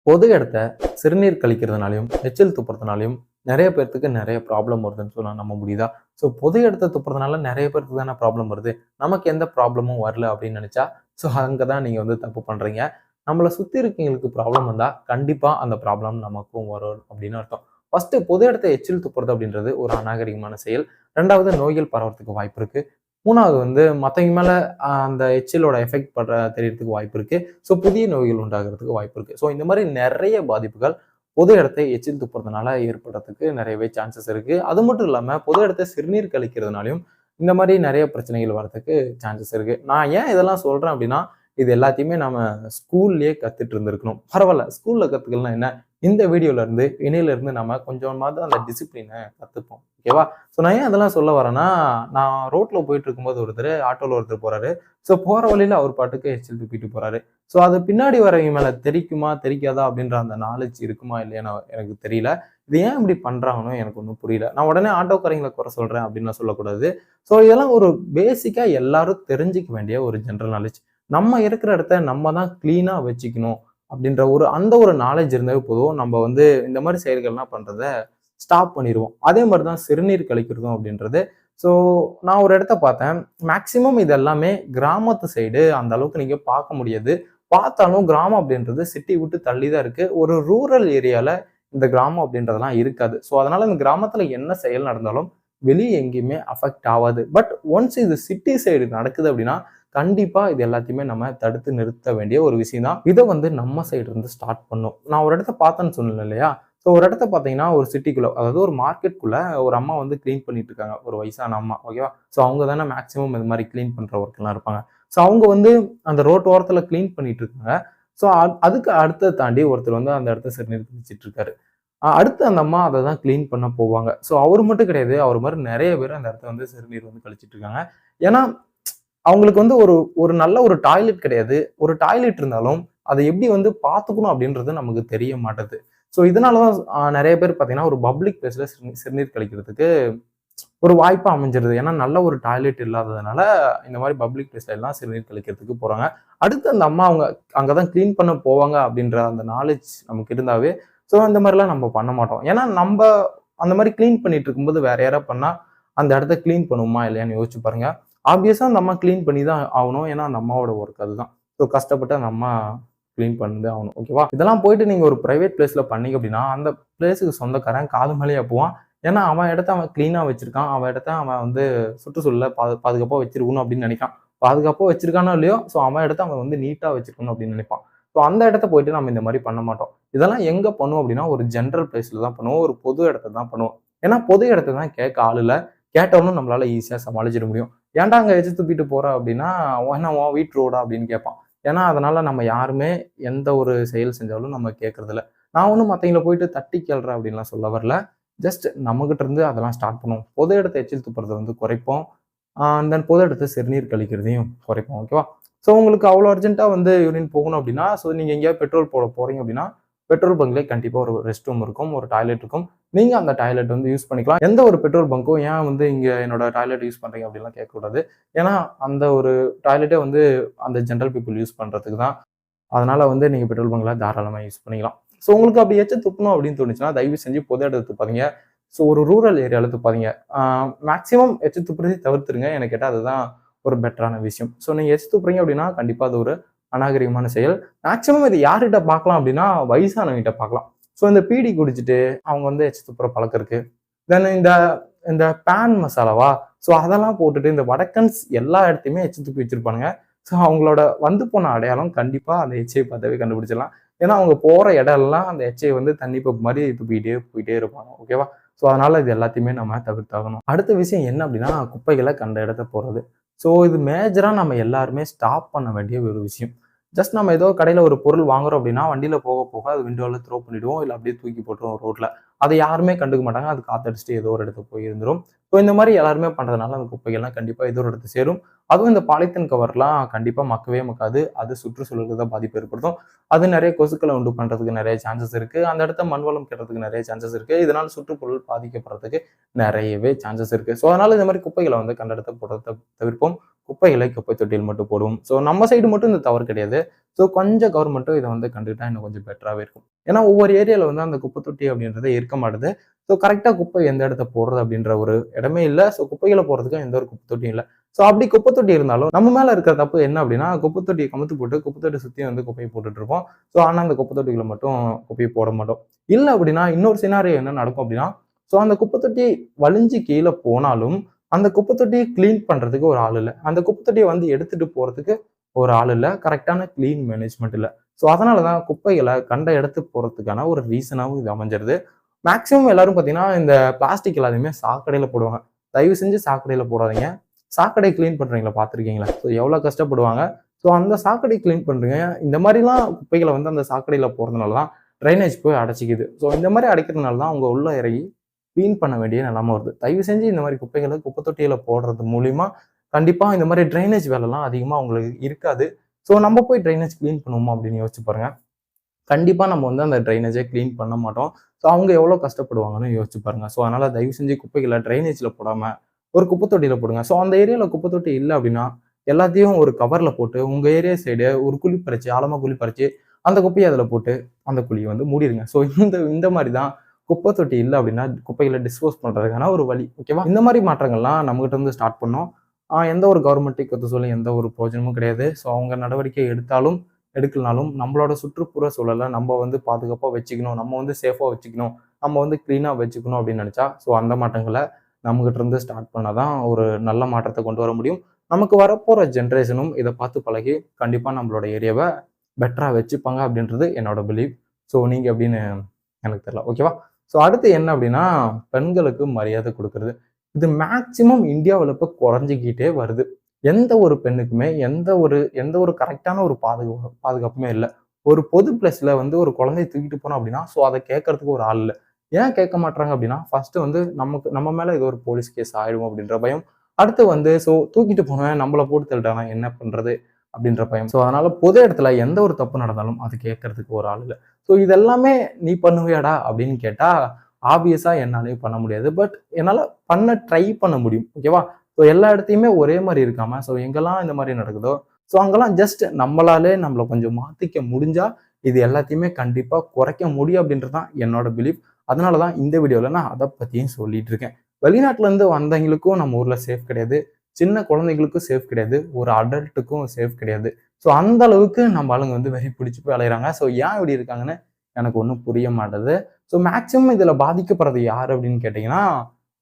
பொது இடத்த சிறுநீர் கழிக்கிறதுனாலையும் எச்சில் துப்புறதுனாலையும் நிறைய பேர்த்துக்கு நிறைய ப்ராப்ளம் வருதுன்னு சொன்னா நம்ப முடியுதா? ஸோ பொது இடத்த துப்புறதுனால நிறைய பேருக்கு தானே ப்ராப்ளம் வருது. நமக்கு எந்த ப்ராப்ளமும் வரல அப்படின்னு நினைச்சா ஸோ அங்கே தான் நீங்கள் வந்து தப்பு பண்ணுறீங்க. நம்மளை சுற்றி இருக்கவங்களுக்கு ப்ராப்ளம் வந்தால் கண்டிப்பாக அந்த ப்ராப்ளம் நமக்கும் வரும் அப்படின்னு அர்த்தம். ஃபர்ஸ்ட் பொது இடத்த எச்சில் துப்புறது அப்படின்றது ஒரு அநாகரிகமான செயல். ரெண்டாவது, நோய்கள் பரவறதுக்கு வாய்ப்பு இருக்கு. மூணாவது வந்து மற்றவங்க மேலே அந்த எச்சிலோட எஃபெக்ட் தெரியறதுக்கு வாய்ப்பு இருக்கு. ஸோ புதிய நோய்கள் உண்டாகிறதுக்கு வாய்ப்பு இருக்கு. ஸோ இந்த மாதிரி நிறைய பாதிப்புகள் பொது இடத்தை எச்சில் துப்புறதுனால ஏற்படுறதுக்கு நிறையவே சான்சஸ் இருக்கு. அது மட்டும் இல்லாம பொது இடத்தை சிறுநீர் கழிக்கிறதுனாலையும் இந்த மாதிரி நிறைய பிரச்சனைகள் வர்றதுக்கு சான்சஸ் இருக்கு. நான் ஏன் இதெல்லாம் சொல்றேன் அப்படின்னா, இது எல்லாத்தையுமே நம்ம ஸ்கூல்லயே கத்துட்டு இருந்திருக்கணும். பரவாயில்ல, ஸ்கூல்ல கத்துக்கலாம் என்ன, இந்த வீடியோல இருந்து இணையில இருந்து நம்ம கொஞ்சமாவது அந்த டிசிப்ளினை கத்துப்போம். ஓகேவா? ஸோ நான் ஏன் அதெல்லாம் சொல்ல வரேன்னா, நான் ரோட்ல போயிட்டு இருக்கும்போது ஆட்டோல ஒருத்தர் போறாரு. ஸோ போற வழியில அவர் பாட்டுக்கு எச்சில் துப்பிட்டு போறாரு. ஸோ அது பின்னாடி வரவங்க மேல தெரிக்குமா தெரிக்காதா அப்படின்ற அந்த நாலேஜ் இருக்குமா இல்லையான்னு எனக்கு தெரியல. இது ஏன் இப்படி பண்றாங்கன்னு எனக்கு ஒன்றும் புரியல. நான் உடனே ஆட்டோக்காரங்களை குறை சொல்றேன் அப்படின்னு சொல்லக்கூடாது. ஸோ இதெல்லாம் ஒரு பேசிக்கா எல்லாரும் தெரிஞ்சுக்க வேண்டிய ஒரு ஜென்ரல் நாலேஜ். நம்ம இருக்கிற இடத்த நம்ம தான் கிளீனா வச்சுக்கணும் அப்படின்ற ஒரு நாலேஜ் இருந்தாவே போதும். நம்ம வந்து இந்த மாதிரி செயல்கள்லாம் பண்றத ஸ்டாப் பண்ணிடுவோம். அதே மாதிரி தான் சிறுநீர் கழிக்கிறதும் அப்படின்றது. ஸோ நான் ஒரு இடத்த பார்த்தேன். மேக்சிமம் இது எல்லாமே கிராமத்து சைடு அந்த அளவுக்கு நீங்க பார்க்க முடியாது. பார்த்தாலும் கிராமம் அப்படின்றது சிட்டி விட்டு தள்ளி தான் இருக்கு. ஒரு ரூரல் ஏரியால இந்த கிராமம் அப்படின்றதெல்லாம் இருக்காது. ஸோ அதனால இந்த கிராமத்துல என்ன செயல் நடந்தாலும் வெளியே எங்கேயுமே அஃபெக்ட் ஆகாது. பட் ஒன்ஸ் இது சிட்டி சைடு நடக்குது அப்படின்னா கண்டிப்பா இது எல்லாத்தையுமே நம்ம தடுத்து நிறுத்த வேண்டிய ஒரு விஷயம் தான். இதை வந்து நம்ம சைடு இருந்து ஸ்டார்ட் பண்ணும். நான் ஒரு இடத்த பார்த்தேன்னு சொன்னேன் இல்லையா? ஸோ ஒரு இடத்த பார்த்தீங்கன்னா ஒரு சிட்டிக்குள்ள, அதாவது ஒரு மார்க்கெட்டுக்குள்ள ஒரு அம்மா வந்து கிளீன் பண்ணிட்டு இருக்காங்க. ஒரு வயசான அம்மா. ஓகேவா? ஸோ அவங்க தானே மேக்ஸிமம் இந்த மாதிரி கிளீன் பண்ற ஒர்க் எல்லாம் இருப்பாங்க. ஸோ அவங்க வந்து அந்த ரோட் ஓரத்துல கிளீன் பண்ணிட்டு இருக்காங்க. ஸோ அதுக்கு அடுத்த தாண்டி ஒருத்தர் வந்து அந்த இடத்த சிறுநீர் கழிச்சிட்டு இருக்காரு. அடுத்து அந்த அம்மா அதை தான் கிளீன் பண்ண போவாங்க. ஸோ அவர் மட்டும் கிடையாது, அவர் மாதிரி நிறைய பேர் அந்த இடத்த வந்து சிறுநீர் வந்து கழிச்சிட்டு இருக்காங்க. ஏன்னா அவங்களுக்கு வந்து ஒரு ஒரு நல்ல ஒரு டாய்லெட் கிடையாது. ஒரு டாய்லெட் இருந்தாலும் அதை எப்படி வந்து பார்த்துக்கணும் அப்படின்றது நமக்கு தெரிய மாட்டேது. ஸோ இதனால தான் நிறைய பேர் பார்த்தீங்கன்னா ஒரு பப்ளிக் பிளேஸ்ல சிறுநீர் கழிக்கிறதுக்கு ஒரு வாய்ப்பா அமைஞ்சிருது. ஏன்னா நல்ல ஒரு டாய்லெட் இல்லாததுனால இந்த மாதிரி பப்ளிக் பிளேஸ்ல எல்லாம் சிறுநீர் கழிக்கிறதுக்கு போறாங்க. அடுத்து அந்த அம்மா அவங்க அங்கதான் கிளீன் பண்ண போவாங்க அப்படின்ற அந்த நாலேஜ் நமக்கு இருந்தாவே ஸோ அந்த மாதிரிலாம் நம்ம பண்ண மாட்டோம். ஏன்னா நம்ம அந்த மாதிரி கிளீன் பண்ணிட்டு இருக்கும்போது வேற யாராவது பண்ணா அந்த இடத்த கிளீன் பண்ணுவோமா இல்லையான்னு யோசிச்சு பாருங்க. ஆப்வியஸா அந்த அம்மா கிளீன் பண்ணி தான் ஆகணும். ஏன்னா அந்த அம்மாவோட ஒர்க் அதுதான். ஸோ கஷ்டப்பட்டு அந்த அம்மா கிளீன் பண்ணி ஆகணும். ஓகேவா? இதெல்லாம் போயிட்டு நீங்க ஒரு பிரைவேட் பிளேஸ்ல பண்ணீங்க அப்படின்னா அந்த பிளேஸுக்கு சொந்தக்காரன் காது மேலேயே போவான். ஏன்னா அவன் இடத்த அவன் கிளீனா வச்சிருக்கான். அவன் இடத்த அவன் வந்து சுற்றுச்சூழல பாதுகாப்பா வச்சிருக்கணும் அப்படின்னு நினைக்கான். பாதுகாப்பா வச்சிருக்கானோ இல்லையோ, ஸோ அவன் இடத்த அவன் வந்து நீட்டா வச்சிருக்கணும் அப்படின்னு நினைப்பான். ஸோ அந்த இடத்த போயிட்டு நம்ம இந்த மாதிரி பண்ண மாட்டோம். இதெல்லாம் எங்க பண்ணுவோம் அப்படின்னா ஒரு ஜென்ரல் பிளேஸ்ல தான் பண்ணுவோம். ஒரு பொது இடத்த தான் பண்ணுவோம். ஏன்னா பொது இடத்த தான் கேட்க ஆள் இல்ல. கேட்டவனும் நம்மளால ஈஸியா சமாளிச்சிட முடியும். ஏன்டா அங்க எச்சு துப்பிட்டு போற அப்படின்னா, என்ன உன் வீட்டு ரோடா அப்படின்னு கேட்பான். ஏன்னா அதனால நம்ம யாருமே எந்த ஒரு செயல் செஞ்சாலும் நம்ம கேட்கறது இல்ல. நான் ஒன்றும் மற்றவங்கள போயிட்டு தட்டி கேள்றேன் அப்படின்லாம் சொல்ல வரல. ஜஸ்ட் நம்மகிட்ட இருந்து அதெல்லாம் ஸ்டார்ட் பண்ணுவோம். பொது இடத்த எச்சில் துப்புறத வந்து குறைப்போம். தென் பொது இடத்த சிறுநீர் கழிக்கிறதையும் குறைப்போம். ஓகேவா? ஸோ உங்களுக்கு அவ்வளோ அர்ஜென்ட்டா வந்து யூரின் போகணும் அப்படின்னா, ஸோ நீங்க எங்கேயாவது பெட்ரோல் போட போறீங்க அப்படின்னா, பெட்ரோல் பங்க்லேயே கண்டிப்பா ஒரு ரெஸ்ட் ரூம் இருக்கும், ஒரு டாய்லெட் இருக்கும். நீங்க அந்த டாய்லெட் வந்து யூஸ் பண்ணிக்கலாம். எந்த ஒரு பெட்ரோல் பங்க்கும் ஏன் வந்து இங்க என்னோட டாய்லெட் யூஸ் பண்றீங்க அப்படின்லாம் கேட்கக்கூடாது. ஏன்னா அந்த ஒரு டாய்லெட்டே வந்து அந்த ஜென்ரல் பீப்புள் யூஸ் பண்றதுக்கு தான். அதனால வந்து நீங்க பெட்ரோல் பங்க்ல தாராளமா யூஸ் பண்ணிக்கலாம். ஸோ உங்களுக்கு அப்படி எச்ச துப்பணும் அப்படின்னு தோணுச்சுன்னா, தயவு செஞ்சு பொது இடத்த துப்பாதீங்க. ஸோ ஒரு ரூரல் ஏரியால துப்பாதீங்க. மேக்ஸிமம் எச்ச துப்புறதை தவிர்த்துருங்க. எனக்கு கேட்டா அதுதான் ஒரு பெட்டரான விஷயம். ஸோ நீங்க எச்ச துப்புறீங்க அப்படின்னா, கண்டிப்பா அது ஒரு அநாகரிகமான செயல். மேக்ஸிமம் இது யார்கிட்ட பார்க்கலாம் அப்படின்னா, வயசானவங்ககிட்ட பார்க்கலாம். ஸோ இந்த பீடி குடிச்சிட்டு அவங்க வந்து எச்ச துப்புற பழக்கம் இருக்கு. தென் இந்த இந்த பேன் மசாலாவா, ஸோ அதெல்லாம் போட்டுட்டு இந்த வடக்கன்ஸ் எல்லா இடத்தையுமே எச்ச துப்பி வச்சிருப்பானுங்க. ஸோ அவங்களோட வந்து போன அடையாளம் கண்டிப்பா அந்த எச்சை பார்த்தாவே கண்டுபிடிச்சிடலாம். ஏன்னா அவங்க போற இடம் எல்லாம் அந்த எச்சை வந்து தண்ணி பம்ப் மாதிரி துப்பிக்கிட்டே போயிட்டே இருப்பாங்க. ஓகேவா? ஸோ அதனால இது எல்லாத்தையுமே நம்ம தவிர்த்தாகணும். அடுத்த விஷயம் என்ன அப்படின்னா, குப்பைகளை கண்ட இடத்த போடுறது. ஸோ இது மேஜரா நம்ம எல்லாருமே ஸ்டாப் பண்ண வேண்டிய ஒரு விஷயம். ஜஸ்ட் நம்ம ஏதோ கடையில ஒரு பொருள் வாங்குறோம் அப்படின்னா, வண்டியில போக போக அது விண்டோல த்ரோ பண்ணிடுவோம். இல்ல அப்படியே தூக்கி போட்டுருவோம் ரோட்ல. அதை யாருமே கண்டுக்க மாட்டாங்க. அது காத்தடிச்சுட்டு ஏதோ ஒரு இடத்துக்கு போய் இருந்துரும். ஸோ இந்த மாதிரி எல்லாருமே பண்றதுனால அந்த குப்பைகள்லாம் கண்டிப்பா ஏதோ ஒரு இடத்துல சேரும். அதுவும் இந்த பாலித்தீன் கவர்லாம் கண்டிப்பா மக்கவே மக்காது. அது சுற்றுச்சூழலுக்கு தான் பாதிப்பு ஏற்படுத்தும். அது நிறைய கொசுக்களை உண்டு பண்றதுக்கு நிறைய சான்சஸ் இருக்கு. அந்த இடத்த மண்வளம் கெடுறதுக்கு நிறைய சான்சஸ் இருக்கு. இதனால சுற்றுச்சூழல் பாதிக்கப்படுறதுக்கு நிறையவே சான்சஸ் இருக்கு. ஸோ அதனால இந்த மாதிரி குப்பைகளை வந்து கண்ட இடத்த போடுறத தவிர்ப்போம். குப்பைகளை குப்பை தொட்டியில் மட்டும் போடுவோம். ஸோ நம்ம சைடு மட்டும் இந்த தவறு கிடையாது. ஸோ கொஞ்சம் கவர்மெண்ட்டும் இதை வந்து கண்டுக்கிட்டா இன்னும் கொஞ்சம் பெட்டராகவே இருக்கும். ஏன்னா ஒவ்வொரு ஏரியாவில் வந்து அந்த குப்பை தொட்டி அப்படின்றத இருக்க மாட்டுது. ஸோ கரெக்டாக குப்பை எந்த இடத்த போடுறது அப்படின்ற ஒரு இடமே இல்லை. ஸோ குப்பைகளை போடுறதுக்கும் எந்த ஒரு குப்பை தொட்டியும் இல்லை. ஸோ அப்படி குப்பை தொட்டி இருந்தாலும் நம்ம மேலே இருக்கிற தப்பு என்ன அப்படின்னா, குப்பை தொட்டியை கமுத்து போட்டு குப்பை தொட்டி சுற்றி வந்து குப்பையை போட்டுட்டு இருப்போம். ஸோ ஆனால் அந்த குப்பை தொட்டிகளை மட்டும் குப்பையை போட மாட்டோம். இல்லை அப்படின்னா இன்னொரு சினாரியோ என்ன நடக்கும் அப்படின்னா, ஸோ அந்த குப்பை தொட்டி வலிஞ்சு கீழே போனாலும் அந்த குப்பை தொட்டியை கிளீன் பண்றதுக்கு ஒரு ஆள் இல்லை. அந்த குப்பை தொட்டியை வந்து எடுத்துட்டு போறதுக்கு ஒரு ஆள் இல்லை. கரெக்டான கிளீன் மேனேஜ்மெண்ட் இல்லை. ஸோ அதனால தான் குப்பைகளை கண்ட இடத்துக்கு போறதுக்கான ஒரு ரீசனாகவும் இது அமைஞ்சிருது. மேக்சிமம் எல்லாரும் பார்த்தீங்கன்னா இந்த பிளாஸ்டிக் எல்லாத்தையுமே சாக்கடையில் போடுவாங்க. தயவு செஞ்சு சாக்கடையில் போடாதீங்க. சாக்கடை கிளீன் பண்றீங்களா பார்த்துருக்கீங்களா? ஸோ எவ்வளோ கஷ்டப்படுவாங்க. ஸோ அந்த சாக்கடை கிளீன் பண்றீங்க. இந்த மாதிரிலாம் குப்பைகளை வந்து அந்த சாக்கடையில் போறதுனால தான் ட்ரைனேஜ் போய் அடைச்சிக்குது. ஸோ இந்த மாதிரி அடைக்கிறதுனால தான் அவங்க உள்ள இறங்கி கிளீன் பண்ண வேண்டிய நிலைமை வருது. தயவு செஞ்சு இந்த மாதிரி குப்பைகளை குப்பை தொட்டியில போடுறது மூலியமா கண்டிப்பா இந்த மாதிரி ட்ரைனேஜ் வேலைலாம் அதிகமா உங்களுக்கு இருக்காது. ஸோ நம்ம போய் ட்ரைனேஜ் கிளீன் பண்ணுவோமா அப்படின்னு யோசிச்சு பாருங்க. கண்டிப்பா நம்ம வந்து அந்த ட்ரைனேஜை கிளீன் பண்ண மாட்டோம். ஸோ அவங்க எவ்வளோ கஷ்டப்படுவாங்கன்னு யோசிச்சு பாருங்க. ஸோ அதனால தயவு செஞ்சு குப்பைகளை ட்ரைனேஜ்ல போடாம ஒரு குப்பை தொட்டியில போடுங்க. ஸோ அந்த ஏரியாவில் குப்பை தொட்டி இல்லை அப்படின்னா எல்லாத்தையும் ஒரு கவர்ல போட்டு உங்க ஏரியா சைடு ஒரு குழி பறிச்சு ஆழமா குழி பறிச்சு அந்த குப்பையை அதில் போட்டு அந்த குழியை வந்து மூடிடுங்க. ஸோ இந்த இந்த மாதிரி தான் குப்பை தொட்டி இல்லை அப்படின்னா குப்பைகளை டிஸ்போஸ் பண்ணுறதுக்கான ஒரு வழி. ஓகேவா? இந்த மாதிரி மாற்றங்கள்லாம் நம்மகிட்ட இருந்து ஸ்டார்ட் பண்ணோம். எந்த ஒரு கவர்மெண்ட்டையும் கற்று சொல்ல எந்த ஒரு பிரயோஜனமும் கிடையாது. ஸோ அவங்க நடவடிக்கை எடுத்தாலும் எடுக்கலனாலும் நம்மளோட சுற்றுப்புற சூழலை நம்ம வந்து பாதுகாப்பாக வச்சுக்கணும், நம்ம வந்து சேஃபாக வச்சுக்கணும், நம்ம வந்து க்ளீனாக வச்சுக்கணும் அப்படின்னு நினச்சா ஸோ அந்த மாற்றங்களை நம்மகிட்ட இருந்து ஸ்டார்ட் பண்ணால் தான் ஒரு நல்ல மாற்றத்தை கொண்டு வர முடியும். நமக்கு வரப்போகிற ஜென்ரேஷனும் இதை பார்த்து பழகி கண்டிப்பாக நம்மளோட ஏரியாவை பெட்டராக வச்சுப்பாங்க அப்படின்றது என்னோட பிலீவ். ஸோ நீங்கள் எப்படின்னு எனக்கு தெரியல. ஓகேவா? ஸோ அடுத்து என்ன அப்படின்னா, பெண்களுக்கு மரியாதை கொடுக்கறது. இது மேக்சிமம் இந்தியாவில் இப்போ குறைஞ்சிக்கிட்டே வருது. எந்த ஒரு பெண்ணுக்குமே எந்த ஒரு கரெக்டான ஒரு பாதுகாப்புமே இல்லை. ஒரு பொது பிளேஸ்ல வந்து ஒரு குழந்தைய தூக்கிட்டு போனோம் அப்படின்னா ஸோ அதை கேட்கறதுக்கு ஒரு ஆள் இல்லை. ஏன் கேட்க மாட்டாங்க அப்படின்னா, ஃபர்ஸ்ட் வந்து நம்ம மேல ஏதோ ஒரு போலீஸ் கேஸ் ஆயிடும் அப்படின்ற பயம். அடுத்து வந்து ஸோ தூக்கிட்டு போனவன் நம்மளை போட்டு தள்ளிட்டானா என்ன பண்றது அப்படின்ற பயம். ஸோ அதனால பொது இடத்துல எந்த ஒரு தப்பு நடந்தாலும் அது கேட்கறதுக்கு ஒரு ஆள் இல்லை. ஸோ இதெல்லாமே நீ பண்ணுவியாடா அப்படின்னு கேட்டா ஆப்வியஸா என்னாலையும் பண்ண முடியாது. பட் என்னால் பண்ண ட்ரை பண்ண முடியும். ஓகேவா? ஸோ எல்லா இடத்தையுமே ஒரே மாதிரி இருக்காம ஸோ எங்கெல்லாம் இந்த மாதிரி நடக்குதோ ஸோ அங்கெல்லாம் ஜஸ்ட் நம்மளாலே நம்மளை கொஞ்சம் மாற்றிக்க முடிஞ்சா இது எல்லாத்தையுமே கண்டிப்பாக குறைக்க முடியும் அப்படின்றது தான் என்னோட பிலீஃப். அதனால தான் இந்த வீடியோவில் நான் அதை பற்றியும் சொல்லிட்டு இருக்கேன். வெளிநாட்டிலேருந்து வந்தவங்களுக்கும் நம்ம ஊரில் சேஃப் கிடையாது, சின்ன குழந்தைங்களுக்கும் சேஃப் கிடையாது, ஒரு அடல்ட்டுக்கும் சேஃப் கிடையாது. ஸோ அந்த அளவுக்கு நம்ம ஆளுங்க வந்து வெறி பிடிச்சி போய் அலையிறாங்க. ஸோ ஏன் இப்படி இருக்காங்கன்னு எனக்கு ஒன்றும் புரிய மாட்டேது. ஸோ மேக்சிமம் இதில் பாதிக்கப்படுறது யார் அப்படின்னு கேட்டிங்கன்னா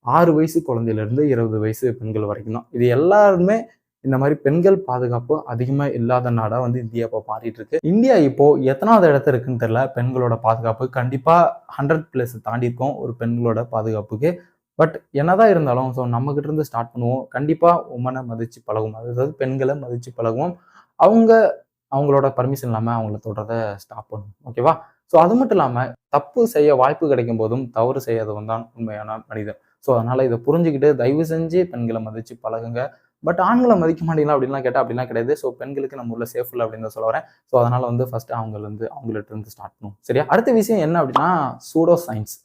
6 வயசு குழந்தையிலேருந்து 20 வயசு பெண்கள் வரைக்கும் தான். இது எல்லாருமே இந்த மாதிரி பெண்கள் பாதுகாப்பு அதிகமாக இல்லாத நாடாக வந்து இந்தியா இப்போ மாறிட்டு இருக்கு. இந்தியா இப்போ எத்தனாவது இடத்துல இருக்குன்னு தெரியல. பெண்களோட பாதுகாப்பு கண்டிப்பாக 100+ தாண்டி இருக்கும் ஒரு பெண்களோட பாதுகாப்புக்கு. பட் என்னதான் இருந்தாலும் ஸோ நம்மகிட்ட இருந்து ஸ்டார்ட் பண்ணுவோம். கண்டிப்பாக உமனை மதித்து பழகுவோம், அதாவது பெண்களை மதித்து பழகுவோம். அவங்களோட பர்மிஷன் இல்லாமல் அவங்கள தொடுறதை ஸ்டாப் பண்ணுவோம். ஓகேவா? ஸோ அது மட்டும் இல்லாமல் தப்பு செய்ய வாய்ப்பு கிடைக்கும் போதும் தவறு செய்யாதவன் தான் உண்மையான மனிதன். ஸோ அதனால இதை புரிஞ்சுக்கிட்டு தயவு செஞ்சு பெண்களை மதித்து பழகுங்க. பட் ஆண்களை மதிக்க மாட்டீங்களா அப்படின்லாம் கேட்டால் அப்படிலாம் கிடையாது. ஸோ பெண்களுக்கு நம்ம ஊரில் சேஃப் இல்லை அப்படின்னு தான் சொல்ல வரேன். ஸோ அதனால வந்து ஃபர்ஸ்ட் அவங்கள்ட்ட இருந்து ஸ்டார்ட் பண்ணுவோம். சரியா? அடுத்த விஷயம் என்ன அப்படின்னா சூடோ சயின்ஸ்.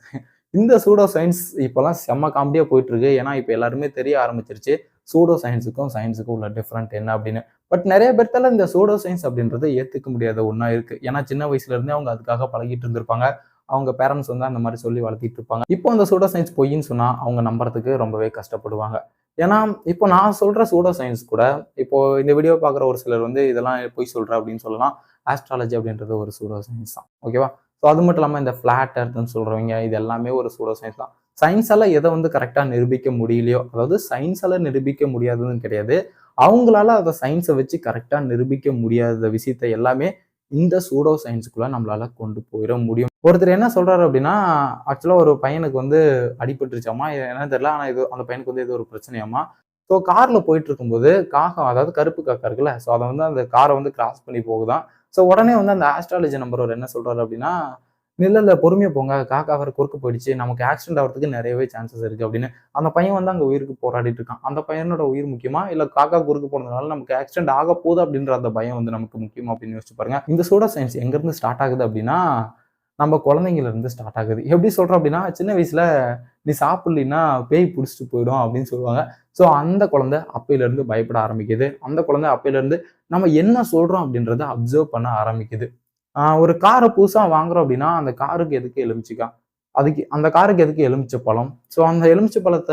இந்த சூடோ சயின்ஸ் இப்போலாம் செம்ம காமெடியாக போயிட்டு இருக்கு. ஏன்னா இப்போ எல்லாருமே தெரிய ஆரம்பிச்சிருச்சு சூடோ சயின்ஸுக்கும் சயின்ஸுக்கும் உள்ள டிஃப்ரெண்ட் என்ன அப்படின்னு. பட் நிறைய பேர்த்தால இந்த சூடோ சயின்ஸ் அப்படின்றத ஏற்றுக்க முடியாத ஒன்றா இருக்கு. ஏன்னா சின்ன வயசுல இருந்தே அவங்க அதுக்காக பழகிட்டு இருந்திருப்பாங்க. அவங்க பேரண்ட்ஸ் வந்து அந்த மாதிரி சொல்லி வளர்த்திட்டு இருப்பாங்க. இப்போ அந்த சூடோ சயின்ஸ் பொய்ன்னு சொன்னா அவங்க நம்புறதுக்கு ரொம்பவே கஷ்டப்படுவாங்க. ஏன்னா இப்போ நான் சொல்ற சூடோ சயின்ஸ் கூட இப்போ இந்த வீடியோ பார்க்குற ஒரு சிலர் வந்து இதெல்லாம் பொய் சொல்ற அப்படின்னு சொல்லலாம். ஆஸ்ட்ராலஜி அப்படின்றது ஒரு சூடோ சயின்ஸ் தான். ஓகேவா? ஸோ அது மட்டும் இல்லாமல் இந்த ஃபிளாட் எர்த்னு சொல்றவங்க இது எல்லாமே ஒரு சூடோ சயின்ஸ் தான். சயின்ஸால எதை வந்து கரெக்டாக நிரூபிக்க முடியலையோ, அதாவது சயின்ஸால நிரூபிக்க முடியாதுன்னு கிடையாது, அவங்களால அதை சயின்ஸை வச்சு கரெக்டாக நிரூபிக்க முடியாத விஷயத்த எல்லாமே இந்த சூடோ சயின்ஸுக்குள்ள நம்மளால கொண்டு போயிட முடியும். ஒருத்தர் என்ன சொல்றாரு அப்படின்னா, ஆக்சுவலா ஒரு பையனுக்கு வந்து அடிபட்டுருச்சாமா, என்னன்னு தெரியல. ஆனா இது அந்த பையனுக்கு வந்து ஏதோ ஒரு பிரச்சனையாமா. ஸோ கார்ல போயிட்டு இருக்கும்போது காகம், அதாவது கருப்பு காக்கா இருக்குல்ல, ஸோ அதை வந்து அந்த காரை வந்து கிராஸ் பண்ணி போகுதான். ஸோ உடனே வந்து அந்த ஆஸ்ட்ராலஜி நம்பர் ஒரு என்ன சொல்றாரு அப்படின்னா, இல்ல பொறுமையா போங்க, காக்கா வேற குறுக்கு போயிடுச்சு, நமக்கு ஆக்சிடென்ட் ஆகிறதுக்கு நிறையவே சான்சஸ் இருக்கு அப்படின்னு. அந்த பையன் வந்து அங்க உயிருக்கு போராடிட்டு இருக்கான். அந்த பையனோட உயிர் முக்கியமா, இல்ல காக்கா குறுக்கு போனதுனால நமக்கு ஆக்சிடென்ட் ஆக போகுது அப்படின்ற அந்த பயம் வந்து நமக்கு முக்கியமா அப்படின்னு யோசிச்சு பாருங்க. இந்த சூடோ சயின்ஸ் எங்க இருந்து ஸ்டார்ட் ஆகுது அப்படின்னா, நம்ம குழந்தைங்கள இருந்து ஸ்டார்ட் ஆகுது. எப்படி சொல்றோம் அப்படின்னா, சின்ன வயசுல நீ சாப்பிடலின்னா பேய் பிடிச்சிட்டு போயிடும் அப்படின்னு சொல்லுவாங்க. ஸோ அந்த குழந்தை அப்பையில இருந்து பயப்பட ஆரம்பிக்குது. அந்த குழந்தை அப்பையில இருந்து நம்ம என்ன சொல்றோம் அப்படின்றத அப்சர்வ் பண்ண ஆரம்பிக்குது. ஒரு காரை புதுசா வாங்குறோம் அப்படின்னா, அந்த காருக்கு எதுக்கு எலுமிச்சைக்காய்? அந்த காருக்கு எதுக்கு எலுமிச்சை பழம்? ஸோ அந்த எலுமிச்சை பழத்த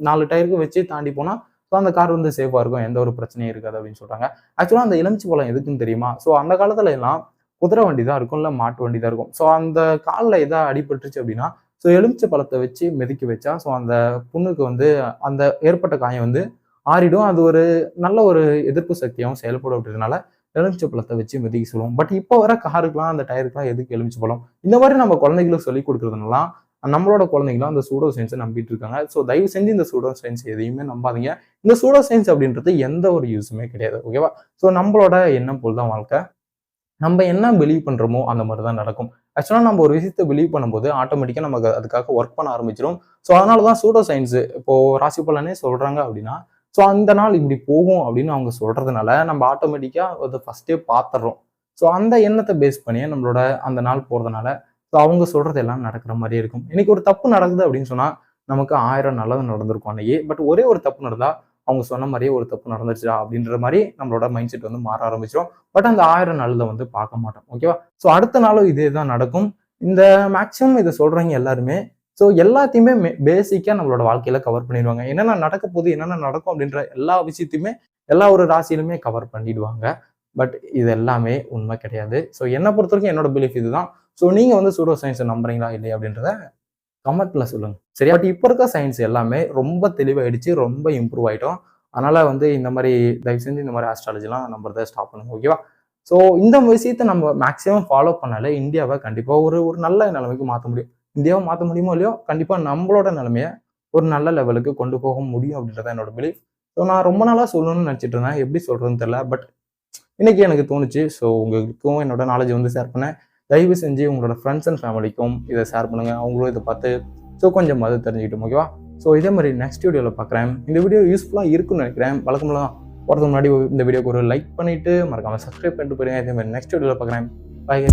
4 டயருக்கு வச்சு தாண்டி போனா, ஸோ அந்த கார் வந்து சேஃபா இருக்கும். எந்த ஒரு பிரச்சனையும் இருக்காது அப்படின்னு சொல்றாங்க. ஆக்சுவலா அந்த எலுமிச்சை பழம் எதுக்குன்னு தெரியுமா? ஸோ அந்த காலத்துல எல்லாம் குதிரை வண்டி தான் இருக்கும், இல்ல மாட்டு வண்டி தான் இருக்கும். ஸோ அந்த கால்ல ஏதா அடிபட்டுருச்சு அப்படின்னா, ஸோ எலுமிச்சை பழத்த வச்சு மிதிக்க வச்சா, ஸோ அந்த புண்ணுக்கு வந்து அந்த ஏற்பட்ட காயம் வந்து ஆறிடும். அது ஒரு நல்ல ஒரு எதிர்ப்பு சக்தியாவும் செயல்படும் அப்படின்றதுனால எலுமிச்சை பழத்த வச்சு மிதிக்க சொல்லுவோம். பட் இப்போ வர காருக்குலாம், அந்த டயருக்குலாம் எதுக்கு எலுமிச்சை பழம்? இந்த மாதிரி நம்ம குழந்தைகளுக்கு சொல்லிக் கொடுக்குறதுனால நம்மளோட குழந்தைங்களும் அந்த சூடோ சயின்ஸை நம்பிட்டு இருக்காங்க. ஸோ தயவு செஞ்சு இந்த சூடோ சயின்ஸ் எதையுமே நம்பாதீங்க. இந்த சூடோ சயின்ஸ் அப்படின்றது எந்த ஒரு யூஸுமே கிடையாது. ஓகேவா? ஸோ நம்மளோட எண்ணம் போல் தான் வாழ்க்கை. நம்ம என்ன பிலீவ் பண்றோமோ அந்த மாதிரி தான் நடக்கும். ஆக்சுவலா நம்ம ஒரு விஷயத்த பிலீவ் பண்ணும்போது ஆட்டோமேட்டிக்கா நமக்கு அதுக்காக ஒர்க் பண்ண ஆரம்பிச்சிடும். ஸோ அதனால தான் சூடோ சயின்ஸ் இப்போ ராசி பலனே சொல்றாங்க அப்படின்னா, ஸோ அந்த நாள் இப்படி போகும் அப்படின்னு அவங்க சொல்றதுனால நம்ம ஆட்டோமேட்டிக்கா அதை ஃபர்ஸ்டே பார்த்துடுறோம். ஸோ அந்த எண்ணத்தை பேஸ் பண்ணியே நம்மளோட அந்த நாள் போறதுனால ஸோ அவங்க சொல்றது எல்லாம் நடக்கிற மாதிரியே இருக்கும். இன்னைக்கு ஒரு தப்பு நடக்குது அப்படின்னு சொன்னா நமக்கு 1000 நல்லது நடந்திருக்கும் அன்னைக்கு. பட் ஒரே ஒரு தப்பு நடந்தா அவங்க சொன்ன மாதிரியே ஒரு தப்பு நடந்துருச்சா அப்படின்ற மாதிரி நம்மளோட மைண்ட் செட் வந்து மாற ஆரம்பிச்சிடும். பட் அந்த 1000 நல்லதை வந்து பார்க்க மாட்டோம். ஓகேவா? ஸோ அடுத்த நாளும் இதே தான் நடக்கும். இந்த மேக்சிமம் இதை சொல்றவங்க எல்லாருமே ஸோ எல்லாத்தையுமே பேசிக்கா நம்மளோட வாழ்க்கையில கவர் பண்ணிடுவாங்க. என்னென்ன நடக்க போகுது, என்னென்ன நடக்கும் அப்படின்ற எல்லா விஷயத்தையுமே எல்லா ஒரு ராசியிலுமே கவர் பண்ணிடுவாங்க. பட் இது எல்லாமே உண்மை கிடையாது. ஸோ என்னை பொறுத்த வரைக்கும் என்னோட பிலீஃப் இதுதான். ஸோ நீங்க வந்து சூடோ சயின்ஸை நம்புறீங்களா இல்லையா அப்படின்றத கமெண்ட்ல சொல்லுங்க. சரியா? பட் இப்ப இருக்க சயின்ஸ் எல்லாமே ரொம்ப தெளிவாயிடுச்சு, ரொம்ப இம்ப்ரூவ் ஆயிட்டோம். அதனால வந்து இந்த மாதிரி தயவு செஞ்சு இந்த மாதிரி ஆஸ்ட்ராலஜிலாம் நம்புறத ஸ்டாப் பண்ணுங்க. ஓகேவா? ஸோ இந்த விஷயத்த நம்ம மேக்ஸிமம் ஃபாலோ பண்ணாலே இந்தியாவை கண்டிப்பா ஒரு ஒரு நல்ல நிலைமைக்கு மாற்ற முடியும். இந்தியாவை மாற்ற முடியுமோ இல்லையோ, கண்டிப்பா நம்மளோட நிலைமைய ஒரு நல்ல லெவலுக்கு கொண்டு போக முடியும் அப்படின்றத என்னோட பிலீஃப். ஸோ நான் ரொம்ப நாளா சொல்லணும்னு நினைச்சிட்டு இருந்தேன். எப்படி சொல்றதுன்னு தெரியல. பட் இன்னைக்கு எனக்கு தோணுச்சு. ஸோ உங்களுக்கும் என்னோட நாலேஜ் வந்து ஷேர் பண்ணேன். தயவு செஞ்சு உங்களோட ஃப்ரெண்ட்ஸ் அண்ட் ஃபேமிலிக்கும் இதை ஷேர் பண்ணுங்க. அவங்களும் இதை பார்த்து ஸோ கொஞ்சம் அது தெரிஞ்சுக்கிட்டோம். ஓகேவா? ஸோ இதே மாதிரி நெக்ஸ்ட் வீடியோவில் பார்க்குறேன். இந்த வீடியோ யூஸ்ஃபுல்லாக இருக்குன்னு நினைக்கிறேன். வழக்கம்போல தான் போகிறதுக்கு முன்னாடி இந்த வீடியோக்கு ஒரு லைக் பண்ணிட்டு மறக்காம சப்ஸ்கிரைப் பண்ணிட்டு போயிருங்க. இதே மாதிரி நெக்ஸ்ட் வீடியோவில் பார்க்குறேன். பாய்.